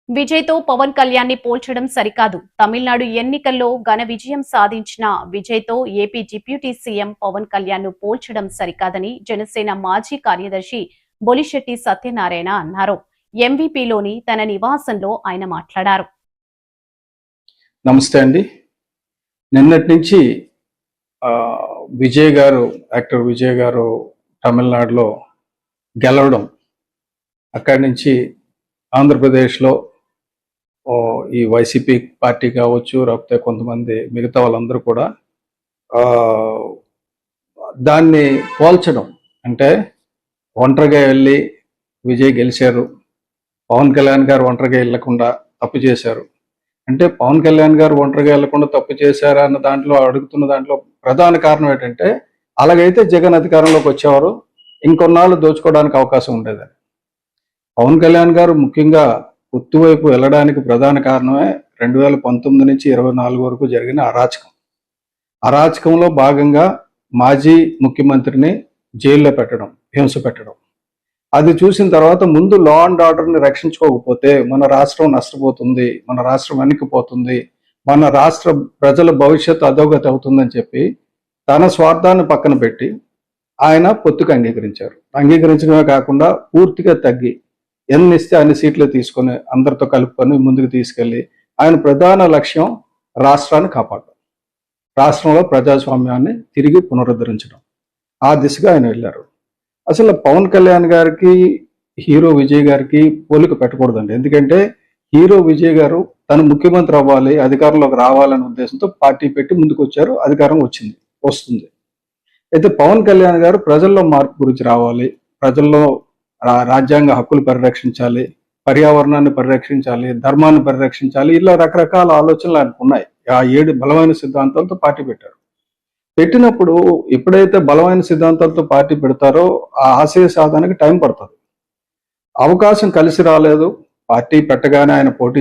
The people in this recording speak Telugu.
విజయ్తో పవన్ కళ్యాణ్ ని పోల్చడం సరికాదు. తమిళనాడు ఎన్నికల్లో ఘన విజయం సాధించిన విజయ్తో AP deputy CM Pawan Kalyan ను పోల్చడం సరికాదని జనసేన మాజీ కార్యదర్శి బొలిశెట్టి సత్యనారాయణ అన్నారు. ఎంవీపీలోని తన నివాసంలో ఆయన మాట్లాడారు. నమస్తే అండి. నిన్నటి నుంచి విజయ్ గారు, యాక్టర్ విజయ్ గారు తమిళనాడులో గెలవడం, అక్కడి నుంచి ఆంధ్రప్రదేశ్లో ఈ వైసీపీ పార్టీ కావచ్చు, లేకపోతే కొంతమంది మిగతా వాళ్ళందరూ కూడా దాన్ని పోల్చడం, అంటే ఒంటరిగా వెళ్ళి విజయ్ గెలిచారు, పవన్ కళ్యాణ్ గారు ఒంటరిగా వెళ్ళకుండా తప్పు చేశారు అంటే, పవన్ కళ్యాణ్ గారు ఒంటరిగా వెళ్లకుండా తప్పు చేశారా అన్న దాంట్లో అడుగుతున్న దాంట్లో ప్రధాన కారణం ఏంటంటే, అలాగైతే జగన్ అధికారంలోకి వచ్చేవారు, ఇంకొన్నాళ్ళు దోచుకోవడానికి అవకాశం ఉండేదని. పవన్ కళ్యాణ్ గారు ముఖ్యంగా పొత్తు వైపు వెళ్ళడానికి ప్రధాన కారణమే 2019 నుంచి 24 వరకు జరిగిన అరాచకంలో భాగంగా మాజీ ముఖ్యమంత్రిని జైల్లో పెట్టడం, హింస పెట్టడం. అది చూసిన తర్వాత ముందు లా అండ్ ఆర్డర్ని రక్షించుకోకపోతే మన రాష్ట్రం నష్టపోతుంది, మన రాష్ట్రం వెనక్కిపోతుంది, మన రాష్ట్ర ప్రజల భవిష్యత్తు అధోగతి అవుతుందని చెప్పి తన స్వార్థాన్ని పక్కన పెట్టి ఆయన పొత్తుకు అంగీకరించారు. అంగీకరించడమే కాకుండా పూర్తిగా తగ్గి ఎన్ని ఇస్తే అన్ని సీట్లు తీసుకొని అందరితో కలుపుకొని ముందుకు తీసుకెళ్ళి ఆయన ప్రధాన లక్ష్యం రాష్ట్రాన్ని కాపాడడం, రాష్ట్రంలో ప్రజాస్వామ్యాన్ని తిరిగి పునరుద్ధరించడం. ఆ దిశగా ఆయన వెళ్ళారు. అసలు పవన్ కళ్యాణ్ గారికి హీరో విజయ్ గారికి పోలిక పెట్టకూడదండి. ఎందుకంటే హీరో విజయ్ గారు తను ముఖ్యమంత్రి అవ్వాలి, అధికారంలోకి రావాలనే ఉద్దేశంతో పార్టీ పెట్టి ముందుకు వచ్చారు, అధికారం వస్తుంది. అయితే పవన్ కళ్యాణ్ గారు ప్రజల్లో మార్పు గురించి రావాలి, ప్రజల్లో రాజ్యాంగ హక్కులు పరిరక్షించాలి, పర్యావరణాన్ని పరిరక్షించాలి, ధర్మాన్ని పరిరక్షించాలి, ఇలా రకరకాల ఆలోచనలు ఆయనకు ఉన్నాయి. ఆ 7 బలమైన సిద్ధాంతాలతో పార్టీ పెట్టారు. పెట్టినప్పుడు ఎప్పుడైతే బలమైన సిద్ధాంతాలతో పార్టీ పెడతారో ఆ ఆశయ సాధనకి టైం పడుతుంది. అవకాశం కలిసి రాలేదు. పార్టీ పెట్టగానే ఆయన పోటీ